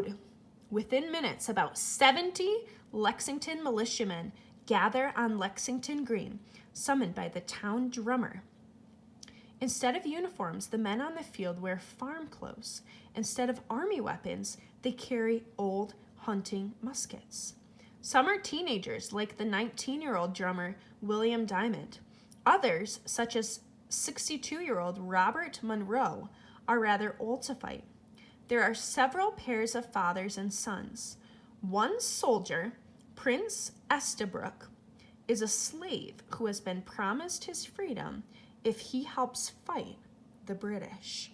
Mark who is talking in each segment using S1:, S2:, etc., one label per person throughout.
S1: code. Within minutes, about 70 Lexington militiamen gather on Lexington Green, summoned by the town drummer. Instead of uniforms, the men on the field wear farm clothes. Instead of army weapons, they carry old hunting muskets. Some are teenagers, like the 19-year-old drummer William Diamond. Others, such as 62-year-old Robert Monroe, are rather old to fight. There are several pairs of fathers and sons. One soldier, Prince Estabrook, is a slave who has been promised his freedom if he helps fight the British.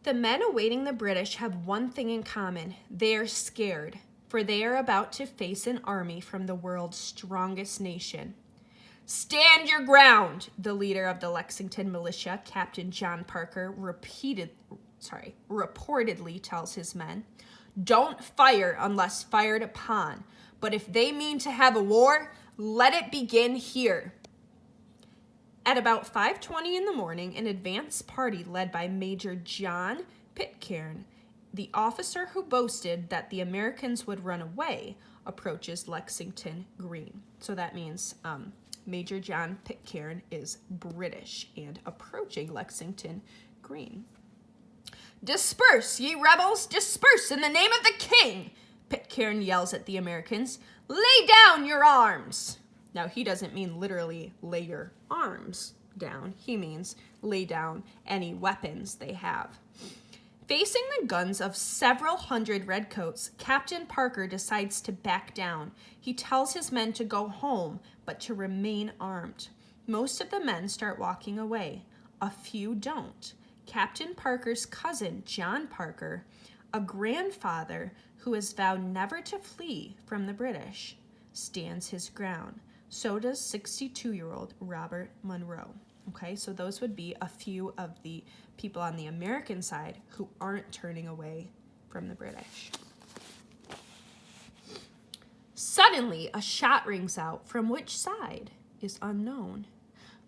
S1: The men awaiting the British have one thing in common. They are scared, for they are about to face an army from the world's strongest nation. "Stand your ground," the leader of the Lexington militia, Captain John Parker, reportedly tells his men. "Don't fire unless fired upon, but if they mean to have a war, let it begin here." At about 5:20 in the morning, an advance party led by Major John Pitcairn, the officer who boasted that the Americans would run away, approaches Lexington Green. So that means Major John Pitcairn is British and approaching Lexington Green. "Disperse, ye rebels, disperse in the name of the king," Pitcairn yells at the Americans. "Lay down your arms." Now, he doesn't mean literally lay your arms down. He means lay down any weapons they have. Facing the guns of several hundred redcoats, Captain Parker decides to back down. He tells his men to go home, but to remain armed. Most of the men start walking away. A few don't. Captain Parker's cousin, John Parker, a grandfather who has vowed never to flee from the British, stands his ground. So does 62-year-old Robert Monroe. Okay, so those would be a few of the people on the American side who aren't turning away from the British. Suddenly, a shot rings out. From which side is unknown.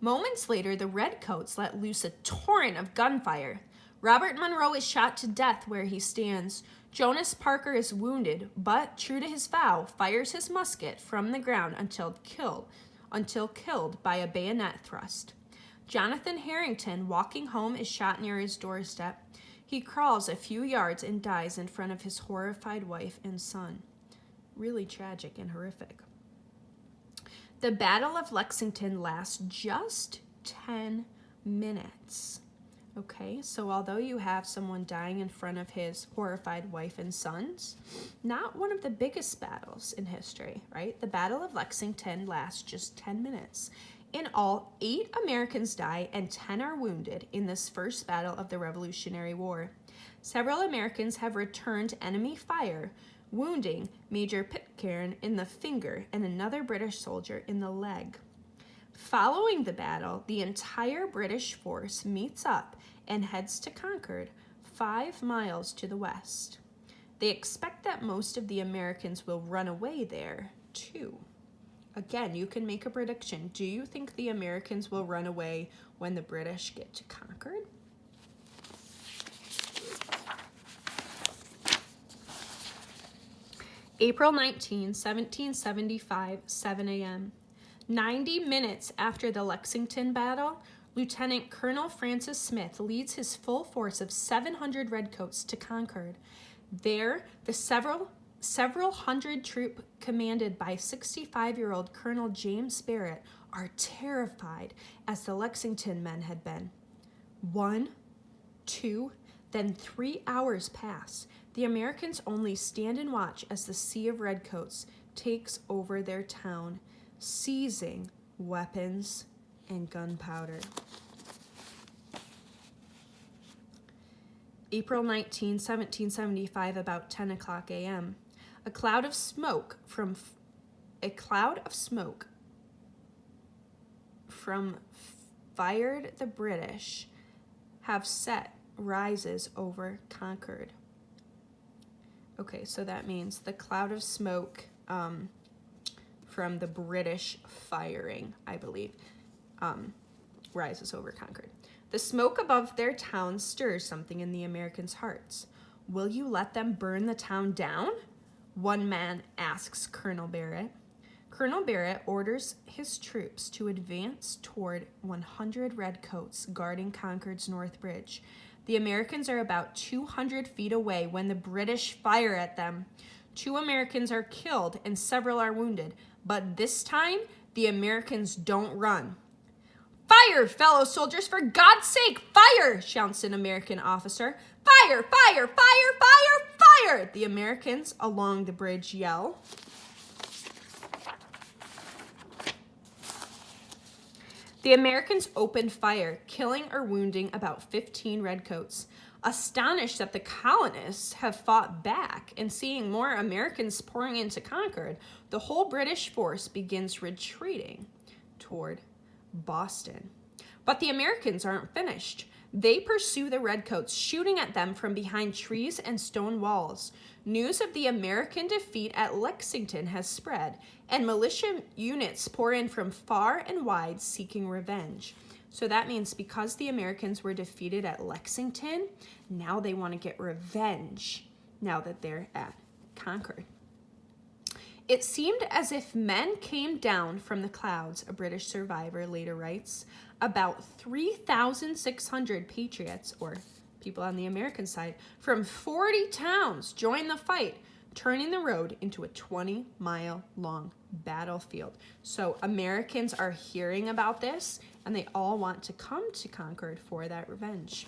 S1: Moments later, the redcoats let loose a torrent of gunfire. Robert Monroe is shot to death where he stands. Jonas Parker is wounded, but true to his vow, fires his musket from the ground until killed by a bayonet thrust. Jonathan Harrington, walking home, is shot near his doorstep. He crawls a few yards and dies in front of his horrified wife and son. Really tragic and horrific. The Battle of Lexington lasts just 10 minutes. Okay, so although you have someone dying in front of his horrified wife and sons, not one of the biggest battles in history, right? The Battle of Lexington lasts just 10 minutes. In all, 8 Americans die and 10 are wounded in this first battle of the Revolutionary War. Several Americans have returned enemy fire, wounding Major Pitcairn in the finger and another British soldier in the leg. Following the battle, the entire British force meets up and heads to Concord, 5 miles to the west. They expect that most of the Americans will run away there, too. Again, you can make a prediction. Do you think the Americans will run away when the British get to Concord? April 19, 1775, 7 a.m. 90 minutes after the Lexington battle, Lieutenant Colonel Francis Smith leads his full force of 700 redcoats to Concord. There, the several hundred troop commanded by 65-year-old Colonel James Barrett are terrified as the Lexington men had been. 1, 2, then 3 hours pass. The Americans only stand and watch as the sea of redcoats takes over their town, seizing weapons and gunpowder. April 19, 1775, about 10 o'clock a.m. A cloud of smoke from fired the British have set rises over Concord. Okay, so that means the cloud of smoke from the British firing, I believe, rises over Concord. The smoke above their town stirs something in the Americans' hearts. Will you let them burn the town down? One man asks Colonel Barrett. Colonel Barrett orders his troops to advance toward 100 redcoats guarding Concord's North Bridge. The Americans are about 200 feet away when the British fire at them. 2 Americans are killed and several are wounded, but this time the Americans don't run. "Fire, fellow soldiers, for God's sake, fire!" shouts an American officer. "Fire, fire, fire, fire, fire!" the Americans along the bridge yell. The Americans opened fire, killing or wounding about 15 redcoats. Astonished that the colonists have fought back and seeing more Americans pouring into Concord, the whole British force begins retreating toward Boston. But the Americans aren't finished. They pursue the redcoats, shooting at them from behind trees and stone walls. News of the American defeat at Lexington has spread, and militia units pour in from far and wide seeking revenge. So that means because the Americans were defeated at Lexington, now they want to get revenge now that they're at Concord. It seemed as if men came down from the clouds, a British survivor later writes. About 3,600 patriots, or people on the American side, from 40 towns joined the fight, turning the road into a 20-mile-long battlefield. So Americans are hearing about this, and they all want to come to Concord for that revenge.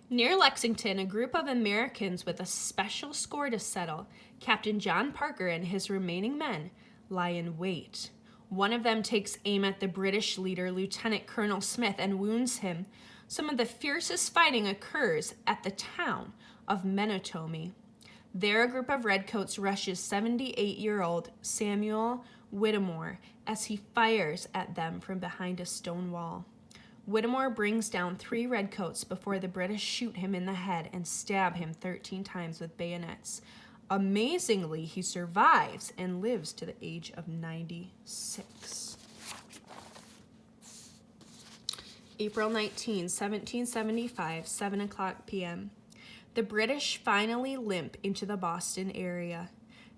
S1: Near Lexington, a group of Americans with a special score to settle, Captain John Parker and his remaining men, lie in wait. One of them takes aim at the British leader, Lieutenant Colonel Smith, and wounds him. Some of the fiercest fighting occurs at the town of Menotomy. There, a group of redcoats rushes 78-year-old Samuel Whittemore as he fires at them from behind a stone wall. Whittemore brings down 3 redcoats before the British shoot him in the head and stab him 13 times with bayonets. Amazingly, he survives and lives to the age of 96. April 19, 1775, 7 o'clock p.m. The British finally limp into the Boston area.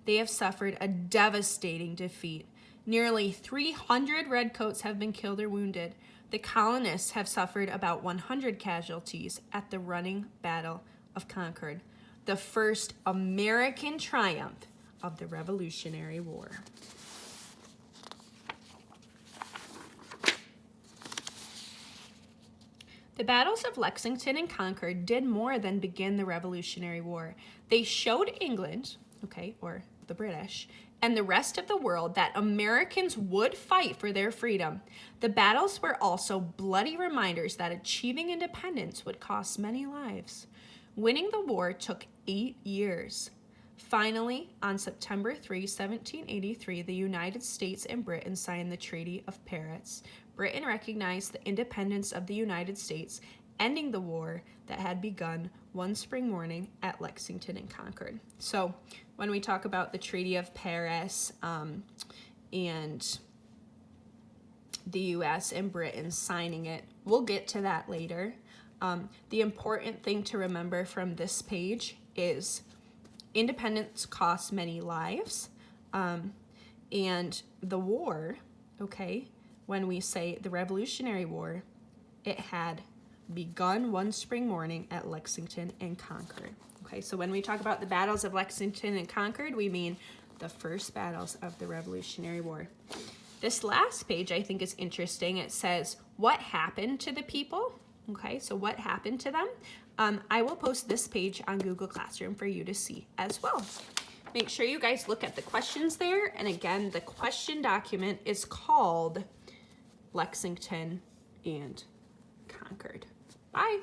S1: They have suffered a devastating defeat. Nearly 300 redcoats have been killed or wounded. The colonists have suffered about 100 casualties at the running Battle of Concord, the first American triumph of the Revolutionary War. The battles of Lexington and Concord did more than begin the Revolutionary War. They showed England, or the British, and the rest of the world that Americans would fight for their freedom. The battles were also bloody reminders that achieving independence would cost many lives. Winning the war took 8 years. Finally, on September 3, 1783, the United States and Britain signed the Treaty of Paris. Britain recognized the independence of the United States, ending the war that had begun one spring morning at Lexington and Concord. So when we talk about the Treaty of Paris and the U.S. and Britain signing it, we'll get to that later. The important thing to remember from this page is independence costs many lives, and the war, when we say the Revolutionary War, it had begun one spring morning at Lexington and Concord. So when we talk about the battles of Lexington and Concord, we mean the first battles of the Revolutionary War. This last page I think is interesting. It says, what happened to the people? So what happened to them? I will post this page on Google Classroom for you to see as well. Make sure you guys look at the questions there. And again, the question document is called Lexington and Concord. Bye.